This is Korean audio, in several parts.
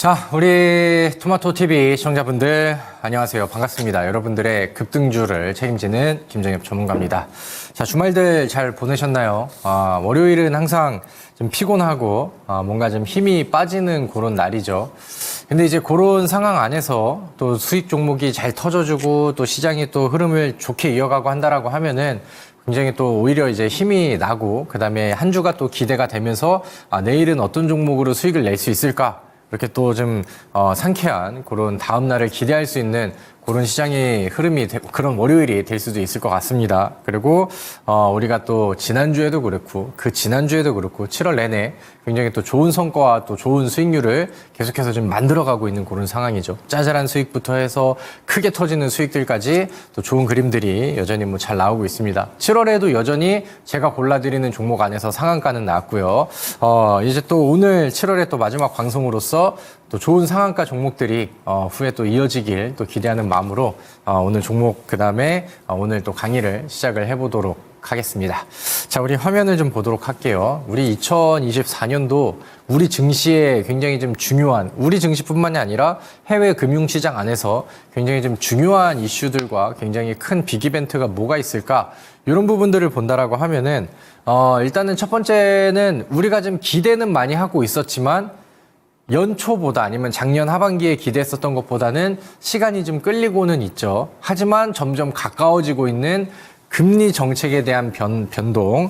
자, 우리 토마토TV 시청자분들 안녕하세요. 반갑습니다. 여러분들의 급등주를 책임지는 김정엽 전문가입니다. 자, 주말들 잘 보내셨나요? 월요일은 항상 좀 피곤하고 뭔가 좀 힘이 빠지는 그런 날이죠. 근데 이제 그런 상황 안에서 또 수익 종목이 잘 터져주고 또 시장이 또 흐름을 좋게 이어가고 한다라고 하면은 굉장히 또 오히려 이제 힘이 나고 그다음에 한 주가 또 기대가 되면서 내일은 어떤 종목으로 수익을 낼 수 있을까? 이렇게 또 좀 상쾌한 그런 다음 날을 기대할 수 있는 그런 시장의 흐름이 그런 월요일이 될 수도 있을 것 같습니다. 그리고 우리가 또 지난주에도 그렇고 그 지난주에도 그렇고 7월 내내 굉장히 또 좋은 성과와 또 좋은 수익률을 계속해서 좀 만들어가고 있는 그런 상황이죠. 짜잘한 수익부터 해서 크게 터지는 수익들까지 또 좋은 그림들이 여전히 뭐 잘 나오고 있습니다. 7월에도 여전히 제가 골라드리는 종목 안에서 상한가는 나왔고요. 이제 또 오늘 7월에 또 마지막 방송으로서 또 좋은 상한가 종목들이 후에 또 이어지길 또 기대하는 마음으로 오늘 종목 그다음에 오늘 또 강의를 시작을 해보도록 하겠습니다. 자, 우리 화면을 좀 보도록 할게요. 우리 2024년도 우리 증시에 굉장히 좀 중요한 우리 증시뿐만이 아니라 해외 금융시장 안에서 굉장히 좀 중요한 이슈들과 굉장히 큰 빅 이벤트가 뭐가 있을까? 이런 부분들을 본다라고 하면은 일단은 첫 번째는 우리가 좀 기대는 많이 하고 있었지만 연초보다 아니면 작년 하반기에 기대했었던 것보다는 시간이 좀 끌리고는 있죠. 하지만 점점 가까워지고 있는 금리 정책에 대한 변동,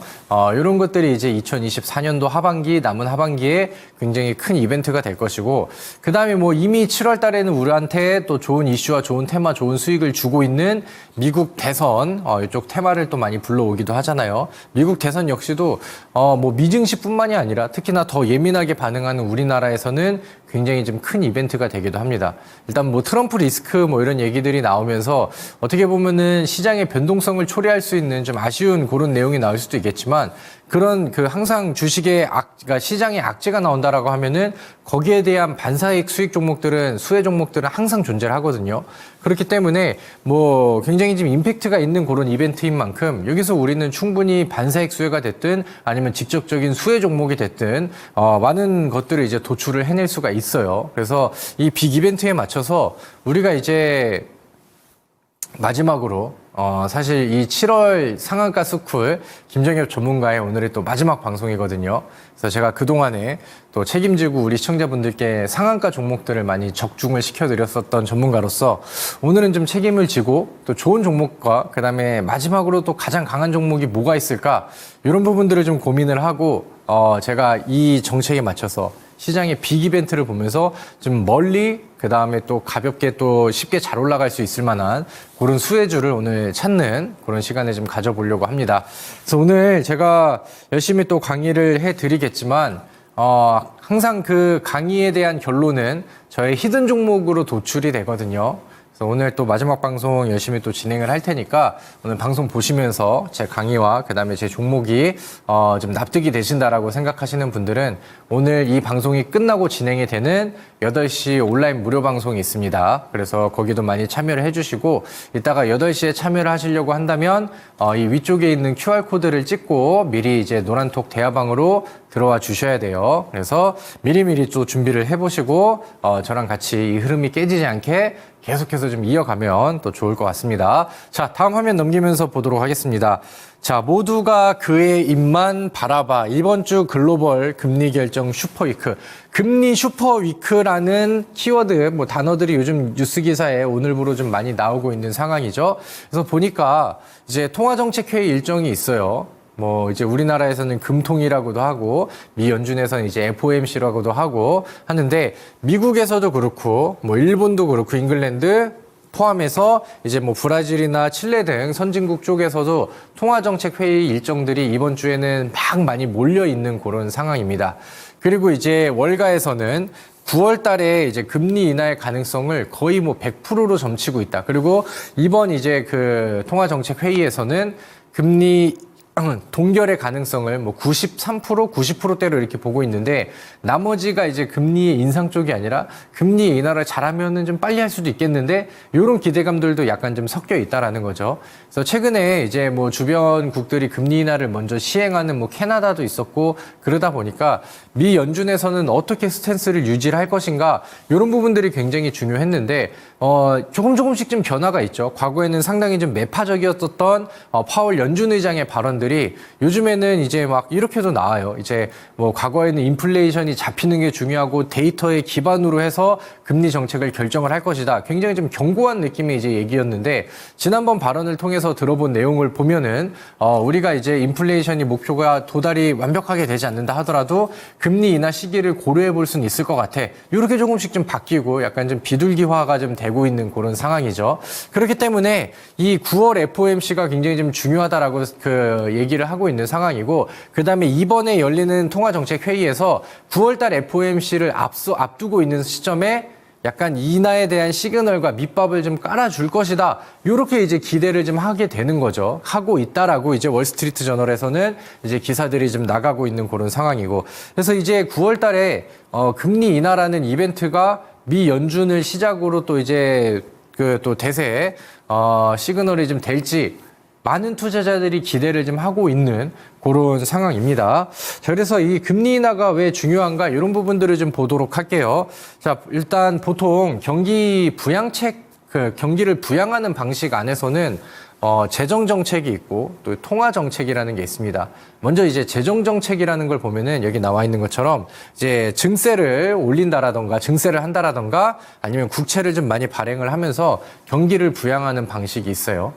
이런 것들이 이제 2024년도 하반기, 남은 하반기에 굉장히 큰 이벤트가 될 것이고, 그 다음에 뭐 이미 7월 달에는 우리한테 또 좋은 이슈와 좋은 테마, 좋은 수익을 주고 있는 미국 대선, 이쪽 테마를 또 많이 불러오기도 하잖아요. 미국 대선 역시도, 뭐 미증시뿐만이 아니라 특히나 더 예민하게 반응하는 우리나라에서는 굉장히 좀 큰 이벤트가 되기도 합니다. 일단 뭐 트럼프 리스크 뭐 이런 얘기들이 나오면서 어떻게 보면은 시장의 변동성을 초래할 수 있는 좀 아쉬운 그런 내용이 나올 수도 있겠지만 그런 그 항상 주식의 그러니까 시장의 악재가 나온다라고 하면은 거기에 대한 반사익 수익 종목들은 수혜 종목들은 항상 존재를 하거든요. 그렇기 때문에 뭐 굉장히 좀 임팩트가 있는 그런 이벤트인 만큼 여기서 우리는 충분히 반사익 수혜가 됐든 아니면 직접적인 수혜 종목이 됐든 많은 것들을 이제 도출을 해낼 수가 있어요. 그래서 이 빅 이벤트에 맞춰서 우리가 이제 마지막으로 사실 이 7월 상한가 스쿨 김정엽 전문가의 오늘이 또 마지막 방송이거든요. 그래서 제가 그동안에 또 책임지고 우리 시청자분들께 상한가 종목들을 많이 적중을 시켜드렸었던 전문가로서 오늘은 좀 책임을 지고 또 좋은 종목과 그다음에 마지막으로 또 가장 강한 종목이 뭐가 있을까 이런 부분들을 좀 고민을 하고 제가 이 정책에 맞춰서 시장의 빅 이벤트를 보면서 좀 멀리 그 다음에 또 가볍게 또 쉽게 잘 올라갈 수 있을 만한 그런 수혜주를 오늘 찾는 그런 시간을 좀 가져보려고 합니다. 그래서 오늘 제가 열심히 또 강의를 해드리겠지만 항상 그 강의에 대한 결론은 저의 히든 종목으로 도출이 되거든요. 그래서 오늘 또 마지막 방송 열심히 또 진행을 할 테니까 오늘 방송 보시면서 제 강의와 그다음에 제 종목이 좀 납득이 되신다라고 생각하시는 분들은 오늘 이 방송이 끝나고 진행이 되는 8시 온라인 무료 방송이 있습니다. 그래서 거기도 많이 참여를 해주시고 이따가 8시에 참여를 하시려고 한다면 이 위쪽에 있는 QR코드를 찍고 미리 이제 노란톡 대화방으로 들어와 주셔야 돼요. 그래서 미리미리 또 준비를 해보시고 저랑 같이 이 흐름이 깨지지 않게 계속해서 좀 이어가면 또 좋을 것 같습니다. 자, 다음 화면 넘기면서 보도록 하겠습니다. 자, 모두가 그의 입만 바라봐. 이번 주 글로벌 금리 결정 슈퍼위크. 금리 슈퍼위크라는 키워드, 뭐 단어들이 요즘 뉴스 기사에 오늘부로 좀 많이 나오고 있는 상황이죠. 그래서 보니까 이제 통화정책회의 일정이 있어요. 뭐 이제 우리나라에서는 금통이라고도 하고 미 연준에서는 이제 FOMC라고도 하고 하는데 미국에서도 그렇고 뭐 일본도 그렇고 잉글랜드 포함해서 이제 뭐 브라질이나 칠레 등 선진국 쪽에서도 통화정책 회의 일정들이 이번 주에는 막 많이 몰려 있는 그런 상황입니다. 그리고 이제 월가에서는 9월 달에 이제 금리 인하의 가능성을 거의 뭐 100%로 점치고 있다. 그리고 이번 이제 그 통화정책 회의에서는 금리 동결의 가능성을 뭐 93%, 90%대로 이렇게 보고 있는데 나머지가 이제 금리의 인상 쪽이 아니라 금리 인하를 잘하면은 좀 빨리 할 수도 있겠는데 이런 기대감들도 약간 좀 섞여 있다라는 거죠. 그래서 최근에 이제 뭐 주변국들이 금리 인하를 먼저 시행하는 뭐 캐나다도 있었고 그러다 보니까 미 연준에서는 어떻게 스탠스를 유지를 할 것인가 이런 부분들이 굉장히 중요했는데 조금씩 좀 변화가 있죠. 과거에는 상당히 좀 매파적이었던 파월 연준 의장의 발언들이 요즘에는 이제 막 이렇게도 나와요. 이제 뭐 과거에는 인플레이션이 잡히는 게 중요하고 데이터에 기반으로 해서 금리 정책을 결정을 할 것이다. 굉장히 좀 견고한 느낌의 이제 얘기였는데 지난번 발언을 통해서 들어본 내용을 보면은 우리가 이제 인플레이션이 목표가 도달이 완벽하게 되지 않는다 하더라도 금리 인하 시기를 고려해 볼 수는 있을 것 같아. 이렇게 조금씩 좀 바뀌고 약간 좀 비둘기화가 좀 되고 있는 그런 상황이죠. 그렇기 때문에 이 9월 FOMC가 굉장히 좀 중요하다라고 그 얘기를 하고 있는 상황이고 그다음에 이번에 열리는 통화정책회의에서 9월달 FOMC를 앞두고 있는 시점에 약간 인하에 대한 시그널과 밑밥을 좀 깔아줄 것이다. 이렇게 이제 기대를 좀 하게 되는 거죠. 하고 있다라고 이제 월스트리트 저널에서는 이제 기사들이 좀 나가고 있는 그런 상황이고. 그래서 이제 9월 달에 금리 인하라는 이벤트가 미 연준을 시작으로 또 이제 그 또 대세 시그널이 좀 될지 많은 투자자들이 기대를 좀 하고 있는 그런 상황입니다. 자, 그래서 이 금리 인하가 왜 중요한가 이런 부분들을 좀 보도록 할게요. 자, 일단 보통 경기 부양책, 경기를 부양하는 방식 안에서는 재정 정책이 있고 또 통화 정책이라는 게 있습니다. 먼저 이제 재정 정책이라는 걸 보면은 여기 나와 있는 것처럼 이제 증세를 올린다라던가 증세를 한다라던가 아니면 국채를 좀 많이 발행을 하면서 경기를 부양하는 방식이 있어요.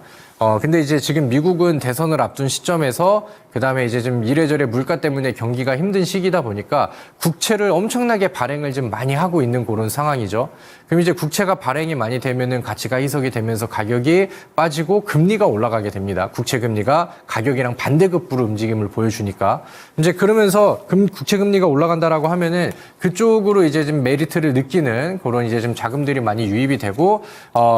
근데 이제 지금 미국은 대선을 앞둔 시점에서 그다음에 이제 좀 이래저래 물가 때문에 경기가 힘든 시기다 보니까 국채를 엄청나게 발행을 좀 많이 하고 있는 그런 상황이죠. 그럼 이제 국채가 발행이 많이 되면은 가치가 희석이 되면서 가격이 빠지고 금리가 올라가게 됩니다. 국채 금리가 가격이랑 반대급부로 움직임을 보여주니까 이제 그러면서 국채 금리가 올라간다라고 하면은 그쪽으로 이제 좀 메리트를 느끼는 그런 이제 좀 자금들이 많이 유입이 되고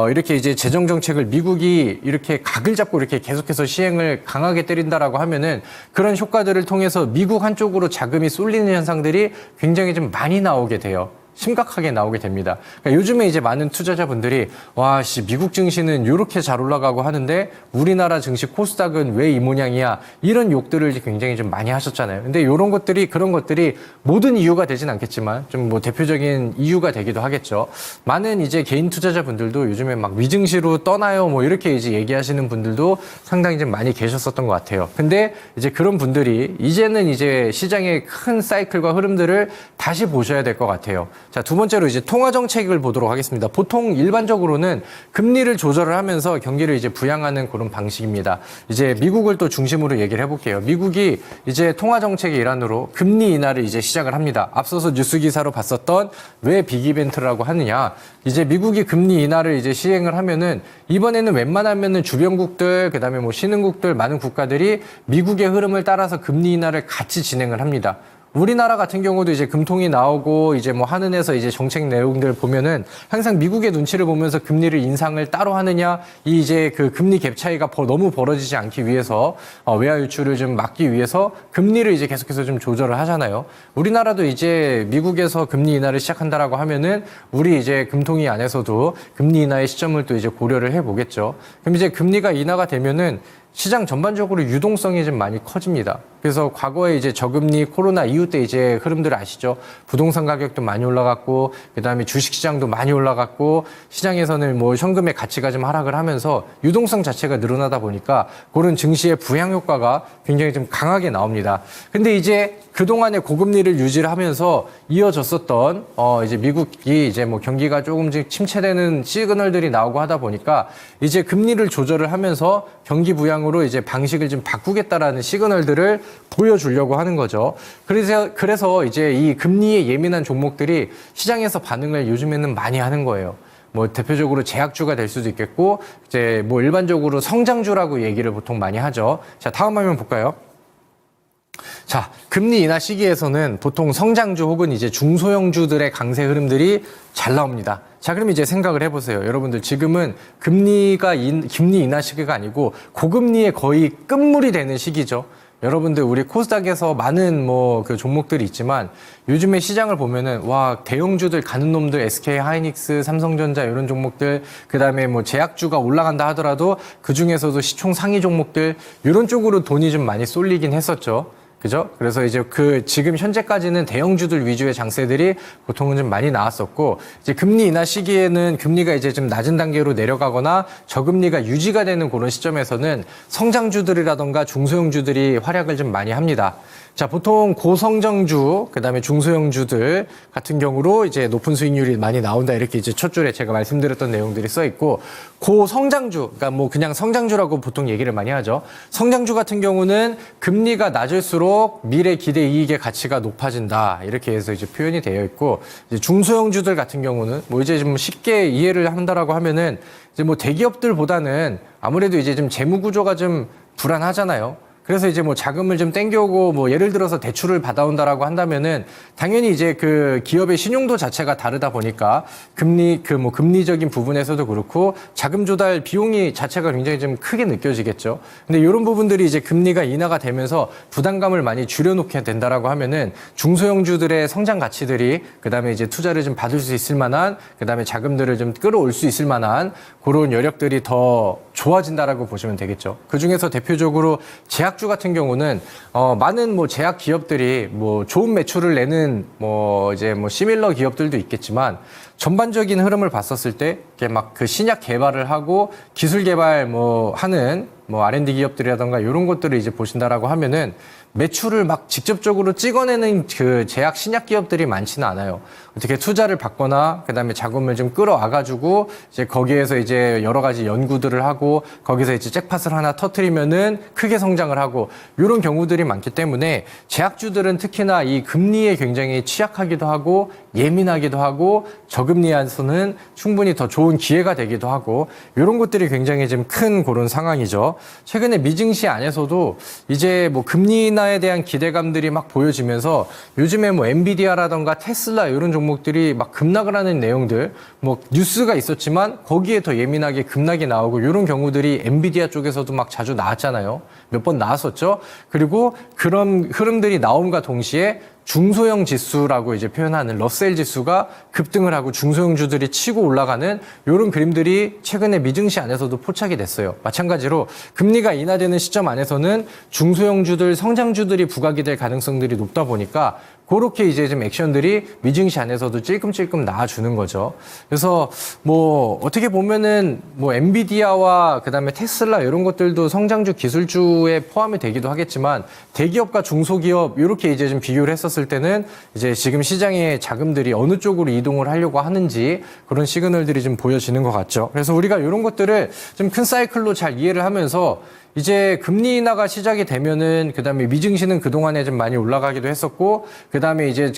이렇게 이제 재정 정책을 미국이 이렇게 각을 잡고 이렇게 계속해서 시행을 강하게 때린다라고 하면은 그런 효과들을 통해서 미국 한쪽으로 자금이 쏠리는 현상들이 굉장히 좀 많이 나오게 돼요. 심각하게 나오게 됩니다. 그러니까 요즘에 이제 많은 투자자분들이 와, 미국 증시는 이렇게 잘 올라가고 하는데 우리나라 증시 코스닥은 왜 이 모양이야? 이런 욕들을 굉장히 좀 많이 하셨잖아요. 근데 이런 것들이 그런 것들이 모든 이유가 되진 않겠지만 좀 뭐 대표적인 이유가 되기도 하겠죠. 많은 이제 개인 투자자분들도 요즘에 막 위증시로 떠나요 뭐 이렇게 이제 얘기하시는 분들도 상당히 좀 많이 계셨었던 것 같아요. 근데 이제 그런 분들이 이제는 이제 시장의 큰 사이클과 흐름들을 다시 보셔야 될 것 같아요. 자, 두 번째로 이제 통화 정책을 보도록 하겠습니다. 보통 일반적으로는 금리를 조절을 하면서 경기를 이제 부양하는 그런 방식입니다. 이제 미국을 또 중심으로 얘기를 해볼게요. 미국이 이제 통화 정책의 일환으로 금리 인하를 이제 시작을 합니다. 앞서서 뉴스 기사로 봤었던 왜 빅이벤트라고 하느냐. 이제 미국이 금리 인하를 이제 시행을 하면은 이번에는 웬만하면은 주변국들, 그다음에 뭐 신흥국들 많은 국가들이 미국의 흐름을 따라서 금리 인하를 같이 진행을 합니다. 우리나라 같은 경우도 이제 금통이 나오고 이제 뭐 하는에서 이제 정책 내용들 보면은 항상 미국의 눈치를 보면서 금리를 인상을 따로 하느냐 이 이제 그 금리 갭 차이가 너무 벌어지지 않기 위해서 외화 유출을 좀 막기 위해서 금리를 이제 계속해서 좀 조절을 하잖아요. 우리나라도 이제 미국에서 금리 인하를 시작한다라고 하면은 우리 이제 금통위 안에서도 금리 인하의 시점을 또 이제 고려를 해보겠죠. 그럼 이제 금리가 인하가 되면은 시장 전반적으로 유동성이 좀 많이 커집니다. 그래서 과거에 이제 저금리 코로나 이후 때 이제 흐름들 아시죠? 부동산 가격도 많이 올라갔고, 그 다음에 주식 시장도 많이 올라갔고, 시장에서는 뭐 현금의 가치가 좀 하락을 하면서 유동성 자체가 늘어나다 보니까 그런 증시의 부양 효과가 굉장히 좀 강하게 나옵니다. 근데 이제 그동안의 고금리를 유지를 하면서 이어졌었던, 이제 미국이 이제 뭐 경기가 조금씩 침체되는 시그널들이 나오고 하다 보니까 이제 금리를 조절을 하면서 경기 부양으로 이제 방식을 좀 바꾸겠다라는 시그널들을 보여주려고 하는 거죠. 그래서 이제 이 금리에 예민한 종목들이 시장에서 반응을 요즘에는 많이 하는 거예요. 뭐 대표적으로 제약주가 될 수도 있겠고, 이제 뭐 일반적으로 성장주라고 얘기를 보통 많이 하죠. 자, 다음 화면 볼까요? 자, 금리 인하 시기에서는 보통 성장주 혹은 이제 중소형주들의 강세 흐름들이 잘 나옵니다. 자, 그럼 이제 생각을 해보세요. 여러분들 지금은 금리 인하 시기가 아니고 고금리에 거의 끝물이 되는 시기죠. 여러분들 우리 코스닥에서 많은 그 종목들이 있지만 요즘에 시장을 보면은 와 대형주들 가는 놈들 SK 하이닉스, 삼성전자 이런 종목들 그다음에 제약주가 올라간다 하더라도 그 중에서도 시총 상위 종목들 이런 쪽으로 돈이 좀 많이 쏠리긴 했었죠. 그죠? 그래서 이제 지금 현재까지는 대형주들 위주의 장세들이 보통은 좀 많이 나왔었고, 이제 금리 인하 시기에는 금리가 이제 좀 낮은 단계로 내려가거나 저금리가 유지가 되는 그런 시점에서는 성장주들이라던가 중소형주들이 활약을 좀 많이 합니다. 자, 보통 고성장주, 그 다음에 중소형주들 같은 경우로 이제 높은 수익률이 많이 나온다. 이렇게 이제 첫 줄에 제가 말씀드렸던 내용들이 써 있고, 고성장주, 그러니까 그냥 성장주라고 보통 얘기를 많이 하죠. 성장주 같은 경우는 금리가 낮을수록 미래 기대 이익의 가치가 높아진다. 이렇게 해서 이제 표현이 되어 있고, 이제 중소형주들 같은 경우는 이제 좀 쉽게 이해를 한다라고 하면은 이제 대기업들보다는 아무래도 이제 좀 재무 구조가 좀 불안하잖아요. 그래서 이제 자금을 좀 땡겨오고 예를 들어서 대출을 받아온다라고 한다면은 당연히 이제 그 기업의 신용도 자체가 다르다 보니까 금리적인 부분에서도 그렇고 자금 조달 비용이 자체가 굉장히 좀 크게 느껴지겠죠. 근데 이런 부분들이 이제 금리가 인하가 되면서 부담감을 많이 줄여놓게 된다라고 하면은 중소형주들의 성장 가치들이 그다음에 이제 투자를 좀 받을 수 있을 만한 그다음에 자금들을 좀 끌어올 수 있을 만한 그런 여력들이 더 좋아진다라고 보시면 되겠죠. 그 중에서 대표적으로 제약주 같은 경우는 많은 제약 기업들이 좋은 매출을 내는 시밀러 기업들도 있겠지만 전반적인 흐름을 봤었을 때 막 그 신약 개발을 하고 기술 개발 하는 R&D 기업들이라던가 이런 것들을 이제 보신다라고 하면은 매출을 막 직접적으로 찍어내는 그 제약 신약 기업들이 많지는 않아요. 어떻게 투자를 받거나 그다음에 자금을 좀 끌어와가지고 이제 거기에서 이제 여러 가지 연구들을 하고 거기서 이제 잭팟을 하나 터트리면은 크게 성장을 하고 이런 경우들이 많기 때문에 제약주들은 특히나 이 금리에 굉장히 취약하기도 하고 예민하기도 하고 저금리에서는 충분히 더 좋은 기회가 되기도 하고 이런 것들이 굉장히 좀 큰 그런 상황이죠. 최근에 미증시 안에서도 이제 금리 인하에 대한 기대감들이 막 보여지면서 요즘에 엔비디아라던가 테슬라 이런 종목들이 막 급락을 하는 내용들 뉴스가 있었지만 거기에 더 예민하게 급락이 나오고 이런 경우들이 엔비디아 쪽에서도 막 자주 나왔잖아요. 몇 번 나왔었죠. 그리고 그런 흐름들이 나옴과 동시에 중소형 지수라고 이제 표현하는 러셀 지수가 급등을 하고 중소형주들이 치고 올라가는 이런 그림들이 최근에 미증시 안에서도 포착이 됐어요. 마찬가지로 금리가 인하되는 시점 안에서는 중소형주들, 성장주들이 부각이 될 가능성들이 높다 보니까 그렇게 이제 좀 액션들이 미증시 안에서도 찔끔찔끔 나와주는 거죠. 그래서 어떻게 보면은 엔비디아와 그다음에 테슬라 이런 것들도 성장주 기술주에 포함이 되기도 하겠지만 대기업과 중소기업 이렇게 이제 좀 비교를 했었을 때는 이제 지금 시장의 자금들이 어느 쪽으로 이동을 하려고 하는지 그런 시그널들이 좀 보여지는 것 같죠. 그래서 우리가 이런 것들을 좀 큰 사이클로 잘 이해를 하면서 이제 금리 인하가 시작이 되면은 그다음에 미증시는 그동안에 좀 많이 올라가기도 했었고 그다음에 이제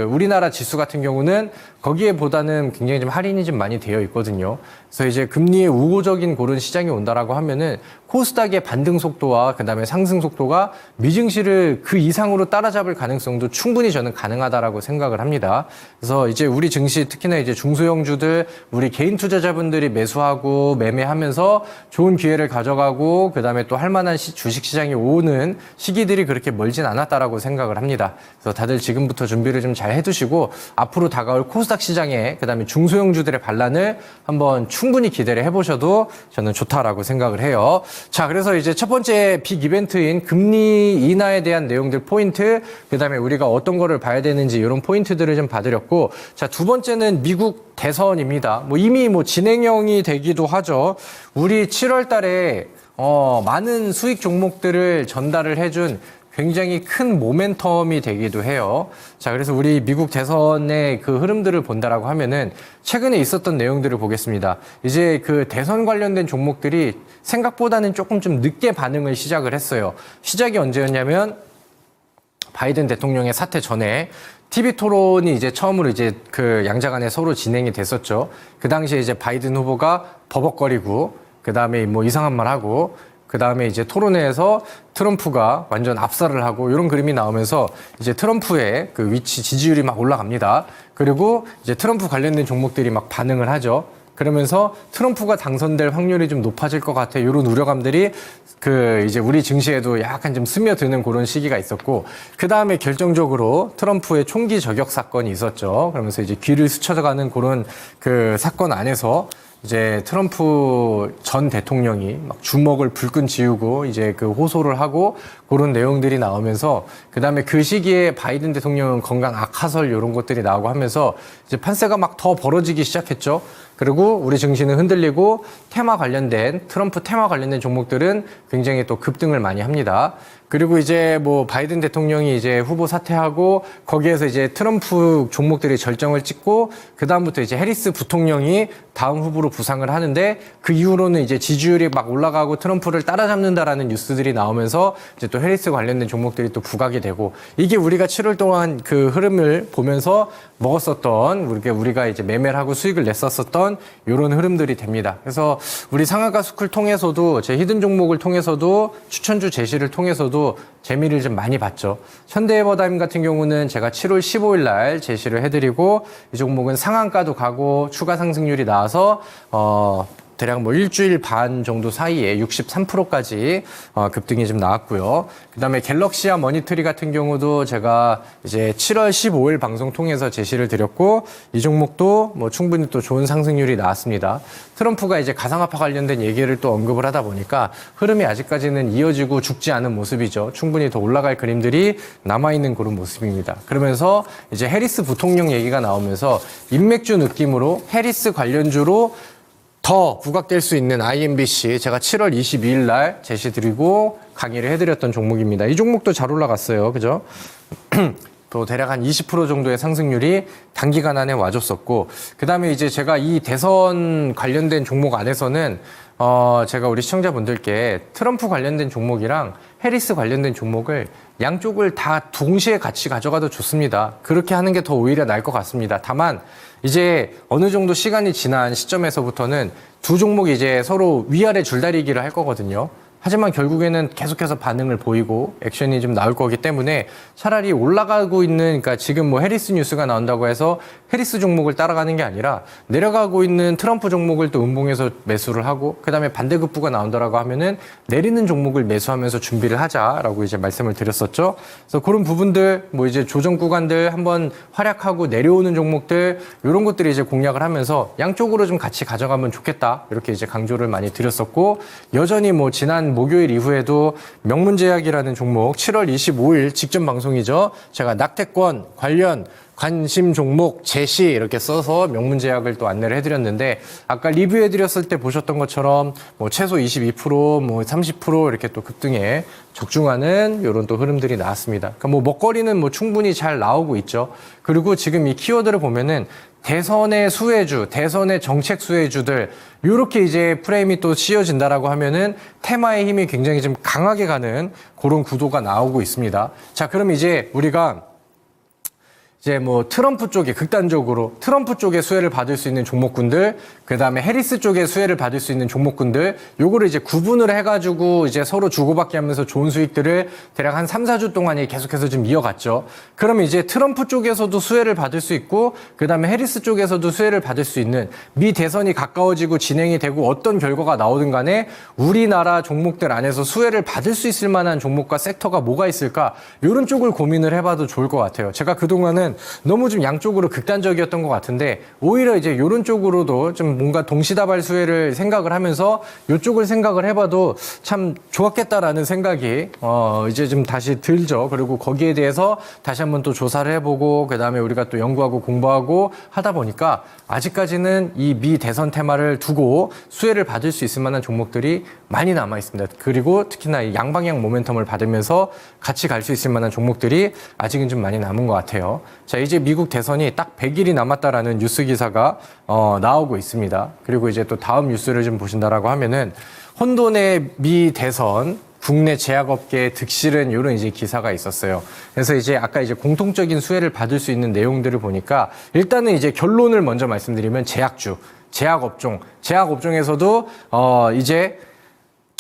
우리나라 지수 같은 경우는 거기에보다는 굉장히 좀 할인이 좀 많이 되어 있거든요. 그래서 이제 금리의 우호적인 그런 시장이 온다라고 하면은 코스닥의 반등 속도와 그다음에 상승 속도가 미증시를 그 이상으로 따라잡을 가능성도 충분히 저는 가능하다라고 생각을 합니다. 그래서 이제 우리 증시 특히나 이제 중소형주들 우리 개인 투자자분들이 매수하고 매매하면서 좋은 기회를 가져가고 그다음에 또 할 만한 주식 시장이 오는 시기들이 그렇게 멀진 않았다라고 생각을 합니다. 그래서 다들 지금부터 준비를 좀 잘 해두시고 앞으로 다가올 코스닥 시장에 그다음에 중소형주들의 반란을 한번 충분히 기대를 해보셔도 저는 좋다라고 생각을 해요. 자, 그래서 이제 첫 번째 빅 이벤트인 금리 인하에 대한 내용들 포인트, 그다음에 우리가 어떤 거를 봐야 되는지 이런 포인트들을 좀 봐드렸고, 자, 두 번째는 미국 대선입니다. 이미 진행형이 되기도 하죠. 우리 7월 달에 많은 수익 종목들을 전달을 해준 굉장히 큰 모멘텀이 되기도 해요. 자, 그래서 우리 미국 대선의 그 흐름들을 본다라고 하면은 최근에 있었던 내용들을 보겠습니다. 이제 그 대선 관련된 종목들이 생각보다는 조금 좀 늦게 반응을 시작을 했어요. 시작이 언제였냐면 바이든 대통령의 사퇴 전에 TV 토론이 이제 처음으로 이제 그 양자 간에 서로 진행이 됐었죠. 그 당시에 이제 바이든 후보가 버벅거리고 그 다음에 이상한 말 하고 그 다음에 이제 토론회에서 트럼프가 완전 압살을 하고 이런 그림이 나오면서 이제 트럼프의 그 위치 지지율이 막 올라갑니다. 그리고 이제 트럼프 관련된 종목들이 막 반응을 하죠. 그러면서 트럼프가 당선될 확률이 좀 높아질 것 같아. 이런 우려감들이 그 이제 우리 증시에도 약간 좀 스며드는 그런 시기가 있었고, 그 다음에 결정적으로 트럼프의 총기 저격 사건이 있었죠. 그러면서 이제 귀를 스쳐가는 그런 그 사건 안에서 이제 트럼프 전 대통령이 막 주먹을 불끈 쥐우고 이제 그 호소를 하고 그런 내용들이 나오면서, 그 다음에 그 시기에 바이든 대통령은 건강 악화설 이런 것들이 나오고 하면서 이제 판세가 막 더 벌어지기 시작했죠. 그리고 우리 증시는 흔들리고 테마 관련된 트럼프 테마 관련된 종목들은 굉장히 또 급등을 많이 합니다. 그리고 이제 뭐 바이든 대통령이 이제 후보 사퇴하고 거기에서 이제 트럼프 종목들이 절정을 찍고 그 다음부터 이제 해리스 부통령이 다음 후보로 부상을 하는데, 그 이후로는 이제 지지율이 막 올라가고 트럼프를 따라잡는다라는 뉴스들이 나오면서 이제 또 해리스 관련된 종목들이 또 부각이 되고, 이게 우리가 7월 동안 그 흐름을 보면서 먹었었던 우리가 이제 매매를 하고 수익을 냈었던 이런 흐름들이 됩니다. 그래서 우리 상한가 스쿨 통해서도 제 히든 종목을 통해서도 추천주 제시를 통해서도 재미를 좀 많이 봤죠. 현대에버다임 같은 경우는 제가 7월 15일 날 제시를 해드리고, 이 종목은 상한가도 가고 추가 상승률이 나와서 대략 뭐 일주일 반 정도 사이에 63%까지 급등이 좀 나왔고요. 그다음에 갤럭시와 머니트리 같은 경우도 제가 이제 7월 15일 방송 통해서 제시를 드렸고, 이 종목도 뭐 충분히 또 좋은 상승률이 나왔습니다. 트럼프가 이제 가상화폐 관련된 얘기를 또 언급을 하다 보니까 흐름이 아직까지는 이어지고 죽지 않은 모습이죠. 충분히 더 올라갈 그림들이 남아있는 그런 모습입니다. 그러면서 이제 해리스 부통령 얘기가 나오면서 인맥주 느낌으로 해리스 관련주로 더 부각될 수 있는 IMBC, 제가 7월 22일 날 제시드리고 강의를 해드렸던 종목입니다. 이 종목도 잘 올라갔어요. 그죠? 또 대략 한 20% 정도의 상승률이 단기간 안에 와줬었고, 그 다음에 이제 제가 이 대선 관련된 종목 안에서는 제가 우리 시청자분들께 트럼프 관련된 종목이랑 해리스 관련된 종목을 양쪽을 다 동시에 같이 가져가도 좋습니다. 그렇게 하는 게 더 오히려 나을 것 같습니다. 다만 이제 어느 정도 시간이 지난 시점에서부터는 두 종목이 이제 서로 위아래 줄다리기를 할 거거든요. 하지만 결국에는 계속해서 반응을 보이고 액션이 좀 나올 거기 때문에 차라리 올라가고 있는, 그러니까 지금 뭐 해리스 뉴스가 나온다고 해서 해리스 종목을 따라가는 게 아니라 내려가고 있는 트럼프 종목을 또 음봉에서 매수를 하고, 그다음에 반대급부가 나온다라고 하면은 내리는 종목을 매수하면서 준비를 하자라고 이제 말씀을 드렸었죠. 그래서 그런 부분들, 뭐 이제 조정 구간들 한번 활약하고 내려오는 종목들, 이런 것들이 이제 공략을 하면서 양쪽으로 좀 같이 가져가면 좋겠다, 이렇게 이제 강조를 많이 드렸었고, 여전히 뭐 지난 목요일 이후에도 명문제약이라는 종목 7월 25일 직전 방송이죠. 제가 낙태권 관련 관심 종목 제시 이렇게 써서 명문제약을 또 안내를 해드렸는데, 아까 리뷰해드렸을 때 보셨던 것처럼 뭐 최소 22%, 뭐 30% 이렇게 또 급등에 적중하는 이런 또 흐름들이 나왔습니다. 그러니까 뭐 먹거리는 뭐 충분히 잘 나오고 있죠. 그리고 지금 이 키워드를 보면은 대선의 수혜주, 대선의 정책 수혜주들, 이렇게 이제 프레임이 또 씌워진다라고 하면은 테마의 힘이 굉장히 좀 강하게 가는 그런 구도가 나오고 있습니다. 자, 그럼 이제 우리가 이제 뭐 트럼프 쪽에 극단적으로 트럼프 쪽에 수혜를 받을 수 있는 종목군들, 그 다음에 해리스 쪽에 수혜를 받을 수 있는 종목군들, 요거를 이제 구분을 해가지고 이제 서로 주고받기 하면서 좋은 수익들을 대략 한 3, 4주 동안에 계속해서 좀 이어갔죠. 그러면 이제 트럼프 쪽에서도 수혜를 받을 수 있고, 그 다음에 해리스 쪽에서도 수혜를 받을 수 있는, 미 대선이 가까워지고 진행이 되고 어떤 결과가 나오든 간에 우리나라 종목들 안에서 수혜를 받을 수 있을 만한 종목과 섹터가 뭐가 있을까, 이런 쪽을 고민을 해봐도 좋을 것 같아요. 제가 그동안은 너무 좀 양쪽으로 극단적이었던 것 같은데, 오히려 이제 이런 쪽으로도 좀 뭔가 동시다발 수혜를 생각을 하면서 이쪽을 생각을 해봐도 참 좋았겠다라는 생각이 이제 좀 다시 들죠. 그리고 거기에 대해서 다시 한번 또 조사를 해보고, 그 다음에 우리가 또 연구하고 공부하고 하다 보니까 아직까지는 이 미 대선 테마를 두고 수혜를 받을 수 있을 만한 종목들이 많이 남아 있습니다. 그리고 특히나 이 양방향 모멘텀을 받으면서 같이 갈 수 있을 만한 종목들이 아직은 좀 많이 남은 것 같아요. 자, 이제 미국 대선이 딱 100일이 남았다라는 뉴스 기사가 나오고 있습니다. 그리고 이제 또 다음 뉴스를 좀 보신다라고 하면은 혼돈의 미 대선, 국내 제약업계의 득실은 이런 이제 기사가 있었어요. 그래서 이제 아까 이제 공통적인 수혜를 받을 수 있는 내용들을 보니까, 일단은 이제 결론을 먼저 말씀드리면 제약주, 제약업종에서도 이제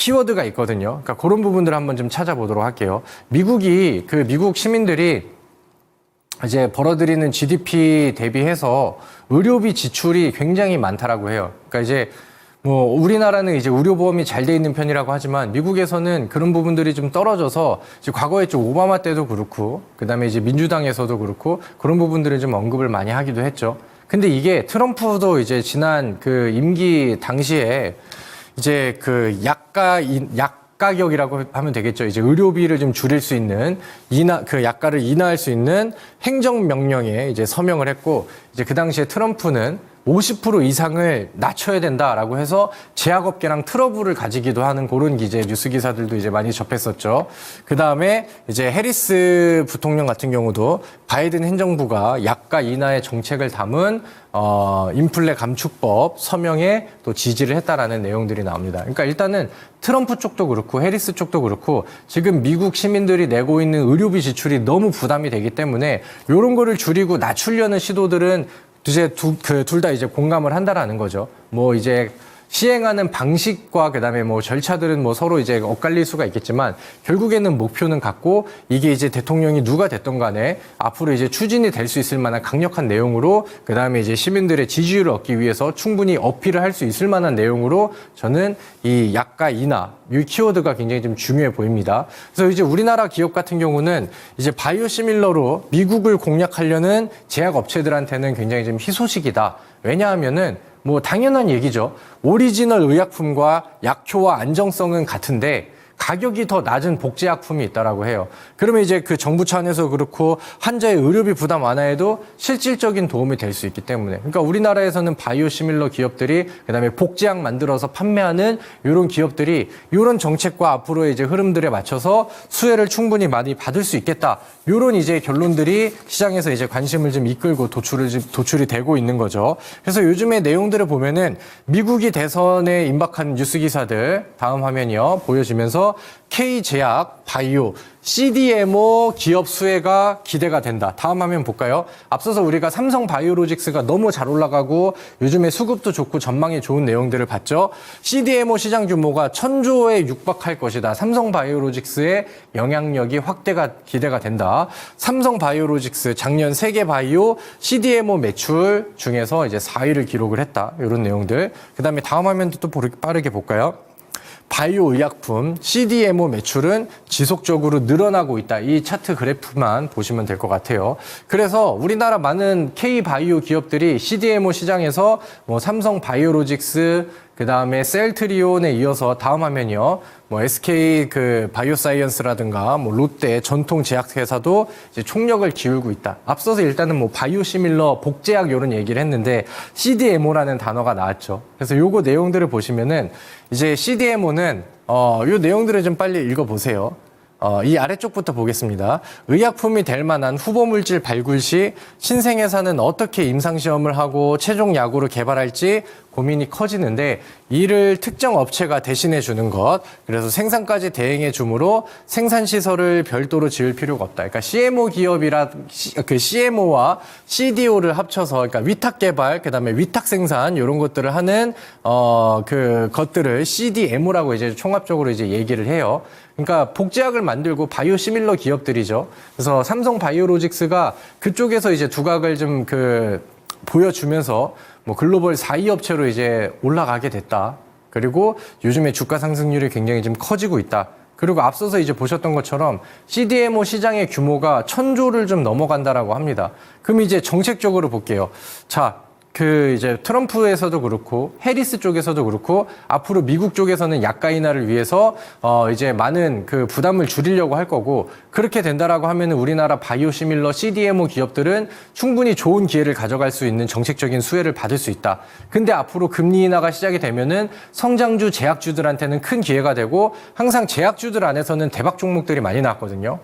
키워드가 있거든요. 그러니까 그런 부분들을 한번 좀 찾아보도록 할게요. 미국 시민들이 이제 벌어들이는 GDP 대비해서 의료비 지출이 굉장히 많다라고 해요. 그러니까 이제 뭐 우리나라는 이제 의료보험이 잘 돼 있는 편이라고 하지만 미국에서는 그런 부분들이 좀 떨어져서 이제 과거에 좀 오바마 때도 그렇고 그다음에 이제 민주당에서도 그렇고 그런 부분들을 좀 언급을 많이 하기도 했죠. 근데 이게 트럼프도 이제 지난 그 임기 당시에 이제 그 약가격이라고 하면 되겠죠. 이제 의료비를 좀 줄일 수 있는 그 약가를 인하할 수 있는 행정명령에 이제 서명을 했고 이제 그 당시에 트럼프는 50% 이상을 낮춰야 된다라고 해서 제약업계랑 트러블을 가지기도 하는 그런 뉴스 기사들도 이제 많이 접했었죠. 그 다음에 이제 해리스 부통령 같은 경우도 바이든 행정부가 약가 인하의 정책을 담은 인플레 감축법 서명에 또 지지를 했다라는 내용들이 나옵니다. 그러니까 일단은 트럼프 쪽도 그렇고 해리스 쪽도 그렇고 지금 미국 시민들이 내고 있는 의료비 지출이 너무 부담이 되기 때문에 이런 거를 줄이고 낮추려는 시도들은 이제 둘 다 이제 공감을 한다라는 거죠. 뭐 이제 시행하는 방식과 그다음에 뭐 절차들은 뭐 서로 이제 엇갈릴 수가 있겠지만 결국에는 목표는 같고 이게 이제 대통령이 누가 됐던 간에 앞으로 이제 추진이 될 수 있을 만한 강력한 내용으로 그다음에 이제 시민들의 지지율을 얻기 위해서 충분히 어필을 할 수 있을 만한 내용으로 저는 이 약가 인하 이 키워드가 굉장히 좀 중요해 보입니다. 그래서 이제 우리나라 기업 같은 경우는 이제 바이오시밀러로 미국을 공략하려는 제약 업체들한테는 굉장히 좀 희소식이다. 왜냐하면은 뭐 당연한 얘기죠. 오리지널 의약품과 약효와 안정성은 같은데 가격이 더 낮은 복제약품이 있다라고 해요. 그러면 이제 그 정부 차원에서 그렇고 환자의 의료비 부담 완화에도 실질적인 도움이 될 수 있기 때문에. 그러니까 우리나라에서는 바이오시밀러 기업들이 그다음에 복제약 만들어서 판매하는 이런 기업들이 이런 정책과 앞으로의 이제 흐름들에 맞춰서 수혜를 충분히 많이 받을 수 있겠다. 이런 이제 결론들이 시장에서 이제 관심을 좀 이끌고 도출이 되고 있는 거죠. 그래서 요즘의 내용들을 보면은 미국이 대선에 임박한 뉴스 기사들 다음 화면이요 보여지면서 K제약, 바이오, CDMO 기업 수혜가 기대가 된다. 다음 화면 볼까요? 앞서서 우리가 삼성 바이오로직스가 너무 잘 올라가고 요즘에 수급도 좋고 전망이 좋은 내용들을 봤죠. CDMO 시장 규모가 1000조에 육박할 것이다. 삼성 바이오로직스의 영향력이 확대가 기대가 된다. 삼성 바이오로직스 작년 세계 바이오 CDMO 매출 중에서 이제 4위를 기록을 했다. 이런 내용들. 그다음에 다음 화면도 또 빠르게 볼까요? 바이오 의약품 CDMO 매출은 지속적으로 늘어나고 있다. 이 차트 그래프만 보시면 될 것 같아요. 그래서 우리나라 많은 K바이오 기업들이 CDMO 시장에서 뭐 삼성 바이오로직스 그다음에 셀트리온에 이어서 다음 화면이요. 뭐 SK 그 바이오사이언스라든가 뭐 롯데 전통 제약회사도 이제 총력을 기울고 있다. 앞서서 일단은 뭐 바이오시밀러 복제약 이런 얘기를 했는데 CDMO라는 단어가 나왔죠. 그래서 요거 내용들을 보시면은 이제 CDMO는 요 내용들을 좀 빨리 읽어보세요. 이 아래쪽부터 보겠습니다. 의약품이 될 만한 후보물질 발굴 시 신생회사는 어떻게 임상시험을 하고 최종 약으로 개발할지 고민이 커지는데 이를 특정 업체가 대신해 주는 것, 그래서 생산까지 대행해 주므로 생산시설을 별도로 지을 필요가 없다. 그러니까 CMO 그 CMO와 CDO를 합쳐서 그러니까 위탁 개발, 그다음에 위탁 생산 이런 것들을 하는 그 것들을 CDMO라고 이제 총합적으로 이제 얘기를 해요. 그러니까 복제약을 만들고 바이오시밀러 기업들이죠. 그래서 삼성 바이오로직스가 그쪽에서 이제 두각을 좀 보여주면서 뭐 글로벌 4위 업체로 이제 올라가게 됐다. 그리고 요즘에 주가 상승률이 굉장히 좀 커지고 있다. 그리고 앞서서 이제 보셨던 것처럼 CDMO 시장의 규모가 1000조를 좀 넘어간다라고 합니다. 그럼 이제 정책적으로 볼게요. 자, 이제 트럼프에서도 그렇고 해리스 쪽에서도 그렇고 앞으로 미국 쪽에서는 약가 인하를 위해서 이제 많은 그 부담을 줄이려고 할 거고 그렇게 된다라고 하면은 우리나라 바이오시밀러 CDMO 기업들은 충분히 좋은 기회를 가져갈 수 있는 정책적인 수혜를 받을 수 있다. 근데 앞으로 금리 인하가 시작이 되면은 성장주 제약주들한테는 큰 기회가 되고 항상 제약주들 안에서는 대박 종목들이 많이 나왔거든요.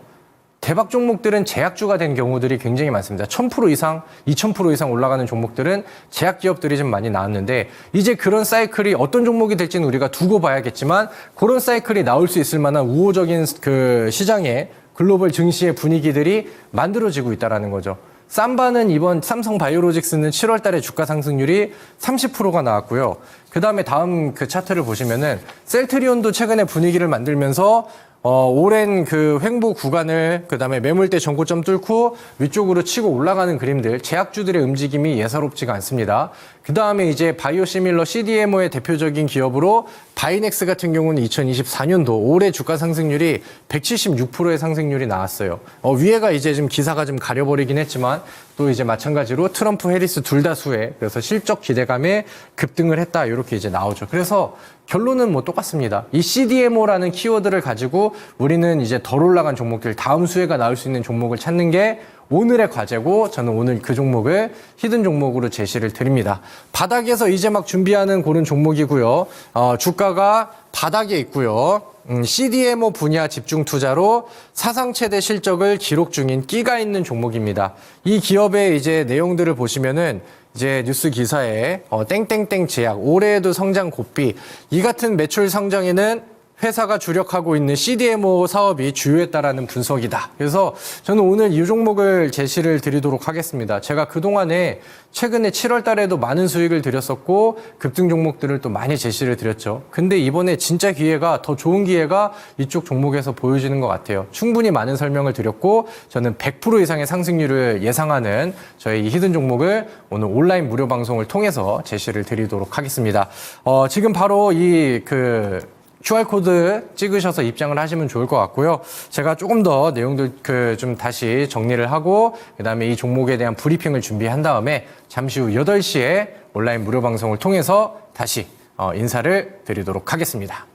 대박 종목들은 제약주가 된 경우들이 굉장히 많습니다. 1000% 이상, 2000% 이상 올라가는 종목들은 제약 기업들이 좀 많이 나왔는데 이제 그런 사이클이 어떤 종목이 될지는 우리가 두고 봐야겠지만 그런 사이클이 나올 수 있을 만한 우호적인 그 시장의 글로벌 증시의 분위기들이 만들어지고 있다라는 거죠. 삼바는 이번 삼성바이오로직스는 7월 달에 주가 상승률이 30%가 나왔고요. 그다음에 다음 그 차트를 보시면은 셀트리온도 최근에 분위기를 만들면서 오랜 그 횡보 구간을 그다음에 매물대 전고점 뚫고 위쪽으로 치고 올라가는 그림들, 제약주들의 움직임이 예사롭지가 않습니다. 그다음에 이제 바이오시밀러 CDMO의 대표적인 기업으로 바이넥스 같은 경우는 2024년도 올해 주가 상승률이 176%의 상승률이 나왔어요. 위에가 이제 좀 기사가 좀 가려버리긴 했지만 또 이제 마찬가지로 트럼프, 해리스 둘 다 수혜. 그래서 실적 기대감에 급등을 했다. 이렇게 이제 나오죠. 그래서 결론은 뭐 똑같습니다. 이 CDMO라는 키워드를 가지고 우리는 이제 덜 올라간 종목들, 다음 수혜가 나올 수 있는 종목을 찾는 게 오늘의 과제고 저는 오늘 그 종목을 히든 종목으로 제시를 드립니다. 바닥에서 이제 막 준비하는 그런 종목이고요. 주가가 바닥에 있고요. CDMO 분야 집중 투자로 사상 최대 실적을 기록 중인 끼가 있는 종목입니다. 이 기업의 이제 내용들을 보시면은 이제 뉴스 기사에 땡땡땡 제약, 올해에도 성장 고삐, 이 같은 매출 성장에는 회사가 주력하고 있는 CDMO 사업이 주요했다라는 분석이다. 그래서 저는 오늘 이 종목을 제시를 드리도록 하겠습니다. 제가 그동안에 최근에 7월 달에도 많은 수익을 드렸었고 급등 종목들을 또 많이 제시를 드렸죠. 근데 이번에 진짜 기회가, 더 좋은 기회가 이쪽 종목에서 보여지는 것 같아요. 충분히 많은 설명을 드렸고 저는 100% 이상의 상승률을 예상하는 저희 이 히든 종목을 오늘 온라인 무료 방송을 통해서 제시를 드리도록 하겠습니다. 지금 바로 QR코드 찍으셔서 입장을 하시면 좋을 것 같고요. 제가 조금 더 내용들 좀 다시 정리를 하고 그다음에 이 종목에 대한 브리핑을 준비한 다음에 잠시 후 8시에 온라인 무료 방송을 통해서 다시 인사를 드리도록 하겠습니다.